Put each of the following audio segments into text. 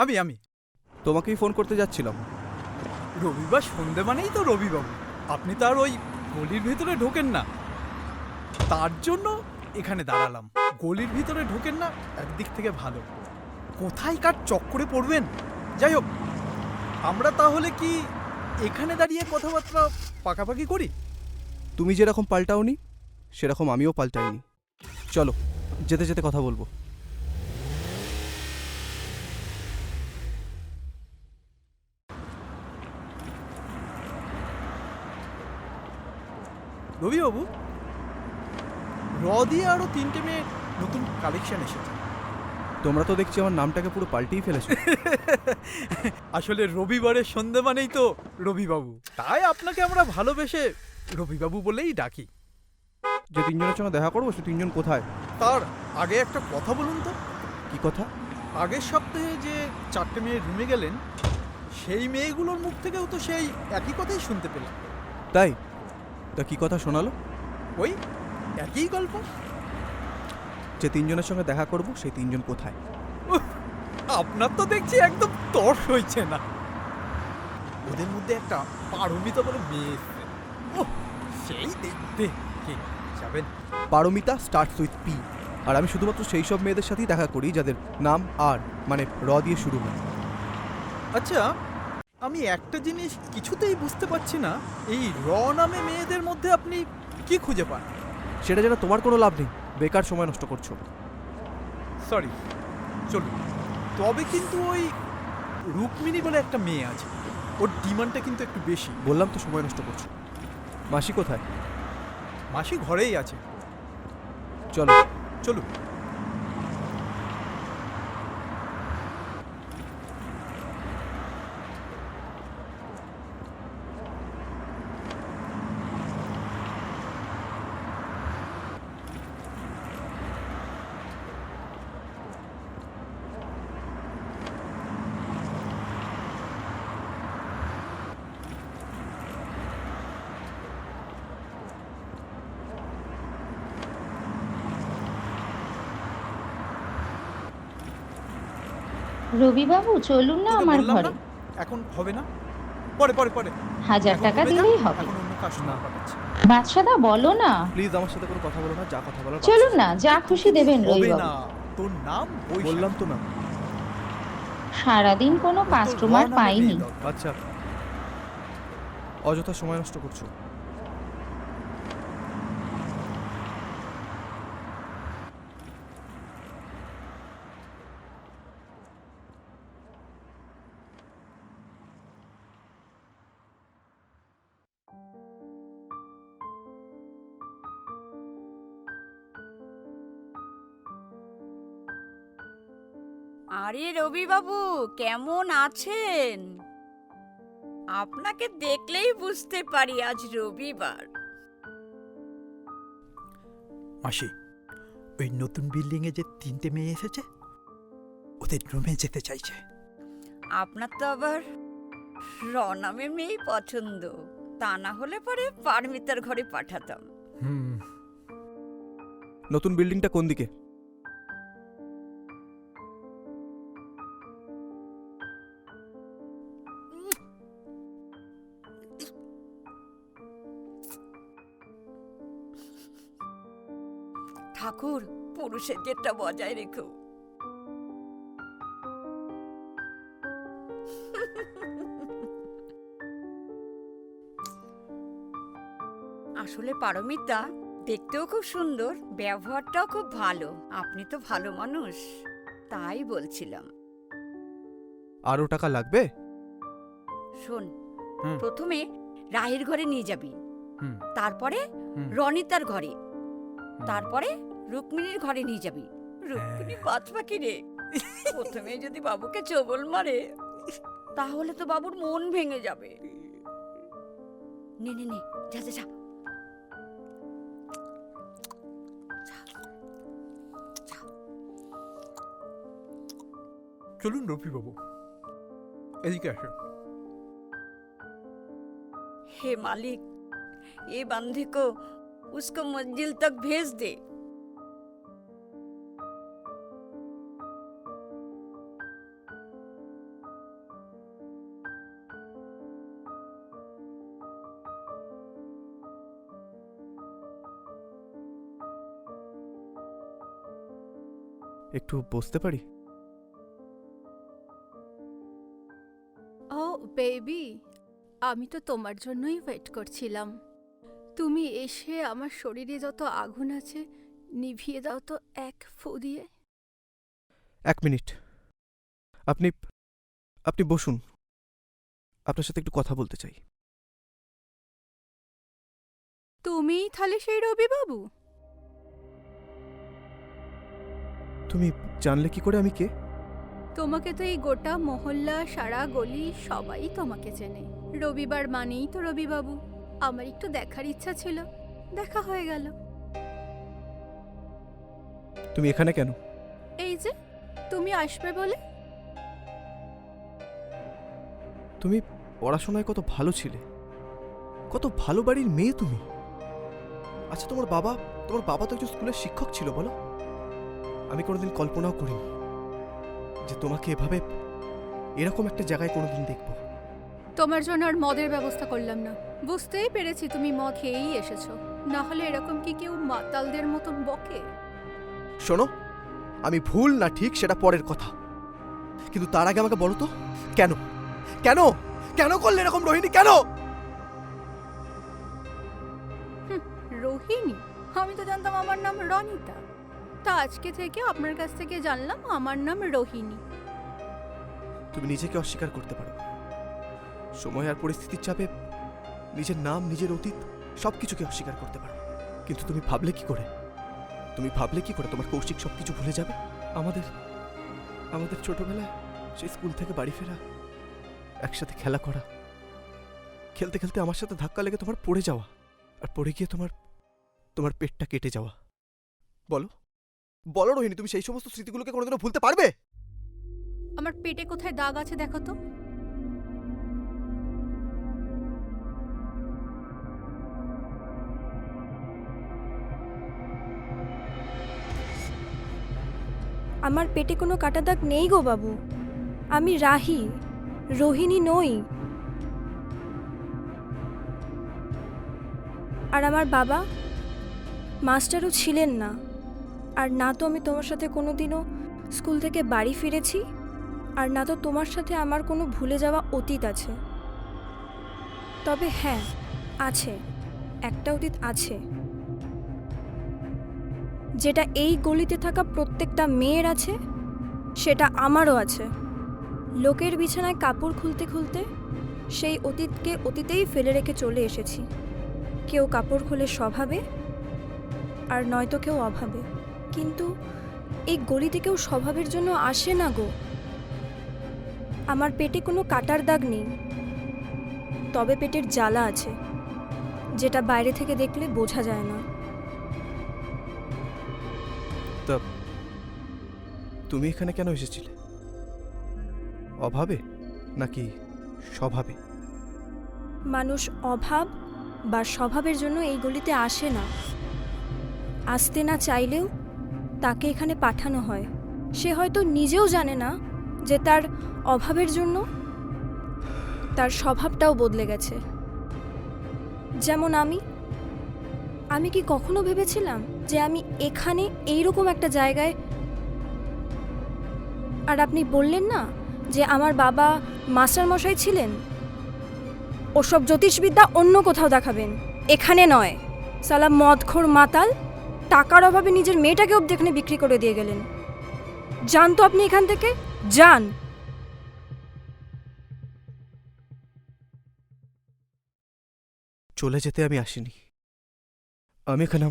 আমি আমি তোমাকেই ফোন করতে যাচ্ছিলাম। রবিবার সন্ধে মানেই তো রবিবাবু, আপনি তো আর ওই গলির ভিতরে ঢোকেন না, তার জন্য এখানে দাঁড়ালাম। গলির ভিতরে ঢোকেন না, একদিক থেকে ভালো। কোথায় কার চক্করে পড়বেন? যাই হোক, আমরা তাহলে কি এখানে দাঁড়িয়ে কথাবার্তা পাকাপাকি করি? তুমি যেরকম পাল্টাওনি সেরকম আমিও পাল্টাইনি। চলো, যেতে যেতে কথা বলবো। রবিবাবু, র দিয়ে আরো 3টে মেয়ে নতুন কালেকশন এসেছে। তোমরা তো দেখছি আমার নামটাকে পুরো পাল্টিয়ে ফেলেছো। আসলে রবিবারের সন্ধে মানেই তো রবিবাবু, তাই আপনাকে আমরা ভালোবেসে রবিবাবু বলেই ডাকি। যে তিনজনের সঙ্গে দেখা করবো সে তিনজন কোথায়? তার আগে একটা কথা বলুন তো, কি কথা? আগের সপ্তাহে যে 4টে মেয়ে রুমে গেলেন, সেই মেয়েগুলোর মুখ থেকেও তো সেই একই কথাই শুনতে পেলাম। তাই? তা কি কথা শোনালো? ওই একই গল্প। যে তিনজনের সঙ্গে দেখা করবো সেই তিনজন কোথায়? উফ, আপনার তো দেখছি একদম তর্স হয়েছে না। ওদের মধ্যে একটা পারমিতা বলে মেয়ে এসছে। ওহ, সেই দেখতে কি যাবেন? পারমিতা স্টার্টস উইথ পি, আর আমি শুধুমাত্র সেই সব মেয়েদের সাথেই দেখা করি যাদের নাম আর মানে র দিয়ে শুরু হয়। আচ্ছা, আমি একটা জিনিস কিছুতেই বুঝতে পারছি না, এই র নামে মেয়েদের মধ্যে আপনি কি খুঁজে পান? সেটা যেন তোমার কোনো লাভ নেই, বেকার সময় নষ্ট করছো। সরি, চলুন। তবে কিন্তু ওই রুক্মিণী বলে একটা মেয়ে আছে, ওর ডিমান্ডটা কিন্তু একটু বেশি। বললাম তো সময় নষ্ট করছো। মাসি কোথায়? মাসি ঘরেই আছে, চলো। চলুন। রবিবাবু চলুন না তোকে আমার বললাম ঘরে। না, এখন হবে না, পরে পরে পরে। 1000 এখন টাকা রুমে যান, দিলেই হবে। এখন অন্য কাস্টমার পাঠাচ্ছি। বাদশাদা বলো না, প্লিজ আমার সাথে কোনো কথা বলো না, যা কথা বলার চলুন বাদশার না, যা খুশি তোকে দেবেন দিয়ে হবে রবিবাবু। না, তোর নাম বৈশাখী। বললাম তো না। সারাদিন কোনো ওর তো কাস্টমার র নামে পাইনি। মেয়ে দরকার। আচ্ছা, অযথা সময় নষ্ট করছো। আরে রবিবাবু, কেমন আছেন? আপনাকে দেখলেই বুঝতে পারি আজ রবিবার। মাসি, ওই নতুন বিল্ডিং এ যে 3টে মেয়ে এসেছে, ওদের রুমে যেতে চাইছে। আপনার তো আবার রনামে মেয়েই পছন্দ, তা না হলে পরে পারমিতার ঘরে পাঠাতাম। হুম, নতুন বিল্ডিংটা কোন দিকে? ঠাকুর, পুরুষের জেদটা বজায় রেখো। আসলে পারমিতা দেখতেও খুব সুন্দর, ব্যবহারটাও খুব ভালো। আপনি তো ভালো মানুষ, তাই বলছিলাম। আরও টাকা লাগবে? শোন, হুম। প্রথমে রাহের ঘরে নিয়ে যাবি, হুম, তারপরে হুম। রনিতার ঘরে, তারপরে রুক্মিণীর ঘরে নিয়ে যাবি। রুক্মিণী পাঁচ পাখি রে, প্রথমে যদি বাবুকে চবল মারে তাহলে তো বাবুর মন ভেঙে যাবে। নে নে নে, যা যা যা। চলুন রফিবাবু, এদিকে আসুন। हे मालिक, ये बंदे को उसको मंजिल तक भेज दे। একটু বসতে পারি? ও বেবি, আমি তো তোমার জন্যই ওয়েট করছিলাম। তুমি এসে আমার শরীরে যত আগুন আছে নিভিয়ে দাও তো এক ফু দিয়ে। 1 মিনিট। আপনি আপনি বসুন, আপনার সাথে একটু কথা বলতে চাই। তুমিই তাহলে সেই রবি বাবু? তুমি জানলে কি করে আমি কে? তোমাকে তো এই গোটা মহল্লা, সারা গলি সবাই তোমাকে চেনে। রবিবার মানেই তো রবি বাবু। আমার একটু দেখার ইচ্ছা ছিল, দেখা হয়ে গেল। তুমি এখানে কেন? এই যে তুমি আসবে বলে। তুমি পড়াশোনায় কত ভালো ছিলে, কত ভালো বাড়ির মেয়ে তুমি। আচ্ছা, তোমার বাবা তো একজন স্কুলের শিক্ষক ছিল, বলো? আমি কোনোদিন কল্পনাও করিনি যে তোমাকে এভাবে এরকম একটা জায়গায় কোনোদিন দেখবো। তোমার জন্য আর মদের ব্যবস্থা করলাম না। বুঝতেই পেরেছি তুমি মদ খেয়েই এসেছো, না হলে এরকম কি কেউ মাতালদের মতন বকে? শোনো, আমি ভুল না ঠিক সেটা পরের কথা, কিন্তু তার আগে আমাকে বলো তো, কেন কেন কেন করলে এরকম রোহিণী, কেন? রোহিণী? আমি তো জানতাম আমার নাম রনিতা। তা আজকে থেকে আপনার কাছ থেকে জানলাম আমার নাম রোহিণী। তুমি নিজেকে অস্বীকার করতে পারো, সময় আর পরিস্থিতির চাপে নিজের নাম, নিজের অতীত সবকিছুকে অস্বীকার করতে পারো, কিন্তু তুমি ভাবলে কি করে তোমার কৌশিক সবকিছু ভুলে যাবে? আমাদের ছোটবেলায় সেই স্কুল থেকে বাড়ি ফেরা, একসাথে খেলা করা, খেলতে খেলতে আমার সাথে ধাক্কা লেগে তোমার পড়ে যাওয়া, আর পড়ে গিয়ে তোমার পেটটা কেটে যাওয়া। বলো রোহিণী, তুমি সেই সমস্ত স্মৃতিগুলোকে কোনোদিনও ভুলতে পারবে? আমার পেটে কোথায় দাগ আছে দেখো তো। আমার পেটে কোনো কাটা দাগ নেই গো বাবু। আমি রাহি, রোহিণী নই। আর আমার বাবা মাস্টারও ছিলেন না। আর না তো আমি তোমার সাথে কোনোদিনও স্কুল থেকে বাড়ি ফিরেছি, আর না তো তোমার সাথে আমার কোনো ভুলে যাওয়া অতীত আছে। তবে হ্যাঁ, আছে, একটা অতীত আছে, যেটা এই গলিতে থাকা প্রত্যেকটা মেয়ের আছে, সেটা আমারও আছে। লোকের বিছানায় কাপড় খুলতে খুলতে সেই অতীতকে অতীতেই ফেলে রেখে চলে এসেছি। কেউ কাপড় খুলে স্বভাবে, আর নয়তো কেউ অভাবে। কিন্তু এই গলিতে কেউ স্বভাবের জন্য আসে না গো। আমার পেটে কোনো কাটার দাগ নেই, তবে পেটের জ্বালা আছে, যেটা বাইরে থেকে দেখলে বোঝা যায় না। তুমি এখানে কেন এসেছিলে? অভাবে নাকি স্বভাবে? মানুষ অভাব বা স্বভাবের জন্য এই গলিতে আসে না। আসতে না চাইলেও তাকে এখানে পাঠানো হয়। সে হয়তো নিজেও জানে না যে তার অভাবের জন্য তার স্বভাবটাও বদলে গেছে। যেমন আমি কি কখনো ভেবেছিলাম যে আমি এখানে এইরকম একটা জায়গায়। আর আপনি বললেন না যে আমার বাবা মাস্টারমশাই ছিলেন, ওসব জ্যোতিষবিদ্যা অন্য কোথাও দেখাবেন, এখানে নয়। সালা মদখোর মাতাল টাকার অভাবে নিজের মেয়েটাকে অবধি এখানে বিক্রি করে দিয়ে গেলেন। যান তো আপনি এখান থেকে, যান। চলে যেতে আমি আসিনি, আমি এখানে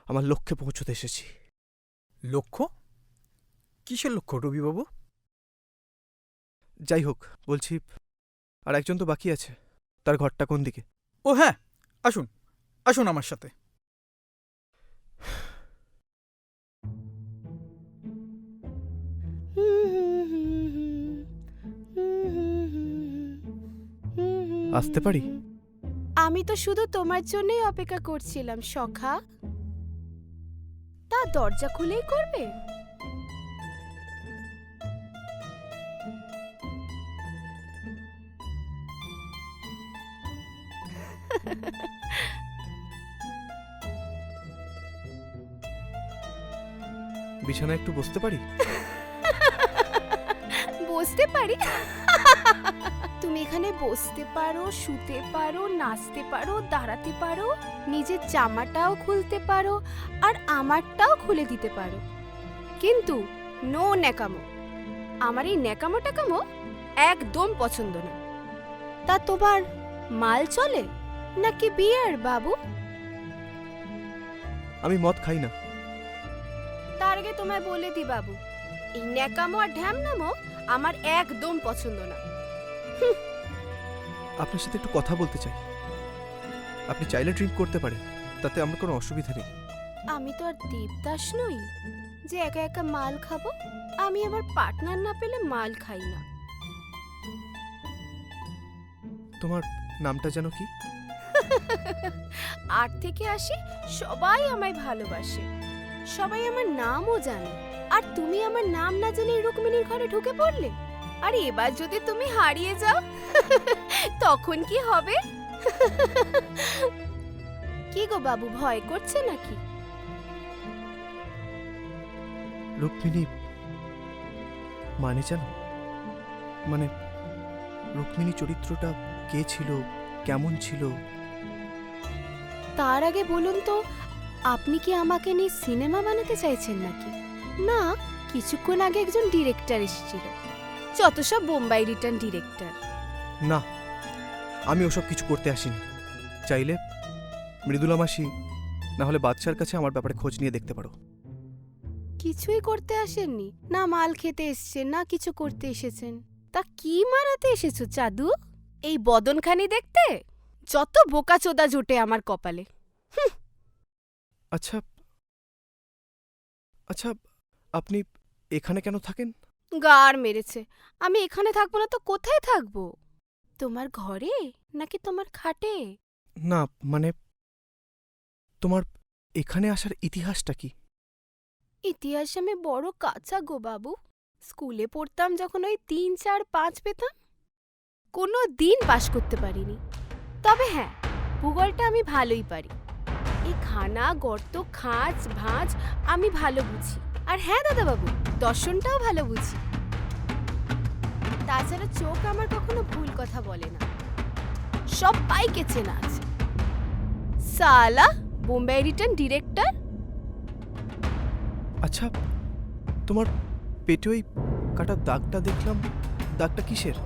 আমার লক্ষ্যে পৌঁছতে এসেছি। লক্ষ্য? কিসের লক্ষ্য রবিবাবু? যাই হোক, বলছি, আর একজন তো বাকি আছে, তার ঘরটা কোন দিকে? ও হ্যাঁ, আসুন আসুন আমার সাথে। আসতে পারি? আমি তো শুধু তোমার জন্যই অপেক্ষা করছিলাম সখা। তা দরজা খুলেই করবে? বিছানায় একটু বসতে পারি? বসতে পারি? তুমি এখানে বসতে পারো, শুতে পারো, নাচতে পারো, দাঁড়াতে পারো, নিজের জামাটাও খুলতে পারো আর আমারটাও খুলে দিতে পারো, কিন্তু নো ন্যাকামো। আমার এই ন্যাকামো টাকামো একদম পছন্দ না। তা তোমার মাল চলে নাকি বিয়ার বাবু? আমি মদ খাই না। তার আগে তোমায় বলে দি বাবু, এই ন্যাকামো আর ঢ্যামনামো আমার একদম পছন্দ না। আপনার সাথে একটু কথা বলতে চাই। আপনি চাইলে ড্রিঙ্ক করতে পারেন, তাতে আমার কোনো অসুবিধা নেই। আমি তো আর দেবদাস নই যে একা একা মাল খাবো। আমি আমার পার্টনার না পেলে মাল খাই না। তোমার নামটা যেন কি? 8 থেকে 80 সবাই আমায় ভালোবাসে, সবাই আমার নামও জানে। আর তুমি আমার নাম না জেনে রুক্মিণীর ঘরে ঢুকে পড়লে। আর এবার যদি তুমি হারিয়ে যাও তখন কি হবে? কি গো বাবু, ভয় করছে নাকি? রুক্মিণী মানে জানো, মানে রুক্মিণী চরিত্রটা কে ছিল, কেমন ছিল? তার আগে বলুন তো, আপনি কি আমাকে নিয়ে সিনেমা বানাতে চাইছেন নাকি? না, কিছুক্ষণ আগে একজন ডিরেক্টর এসেছিল, যত সব বোম্বাই রিটার্ন ডিরেক্টর। না, আমি ওসব কিছু করতে আসিনি। চাইলে মৃদুলা মাসি না হলে বাদশার কাছে আমার ব্যাপারে খোঁজ নিয়ে দেখতে পারো। কিছুই করতে আসেননি? না মাল খেতে এসেছেন, না কিছু করতে এসেছেন। তা কি মারাতে এসেছো চাদু? এই বদনখানি দেখতে? যত বোকাচোদা জোটে আমার কপালে। আচ্ছা আচ্ছা, আপনি এখানে কেন থাকেন? গার মেরেছে। আমি এখানে থাকবো না তো কোথায় থাকবো? তোমার ঘরে নাকি তোমার খাটে? না মানে তোমার এখানে আসার ইতিহাসটা কি? ইতিহাস আমি বড় কাঁচা গো বাবু। স্কুলে পড়তাম যখন ওই 3, 4, 5 পেতাম, কোনো দিন পাশ করতে পারিনি। তবে হ্যাঁ, ভূগোলটা আমি ভালোই পারি। এই খানা গর্ত খাঁজ ভাঁজ আমি ভালো বুঝি। আর হ্যাঁ দাদা বাবু, দর্শনটাও ভালো বুঝি। তাছাড়া চোখ আমার কখনো ভুল কথা বলে না, সব পাইকে চেনা আছে। সালা বোম্বাই রিটার্ন ডিরেক্টর। আচ্ছা, তোমার পেটে ওই কাটা দাগটা দেখলাম, দাগটা কিসের?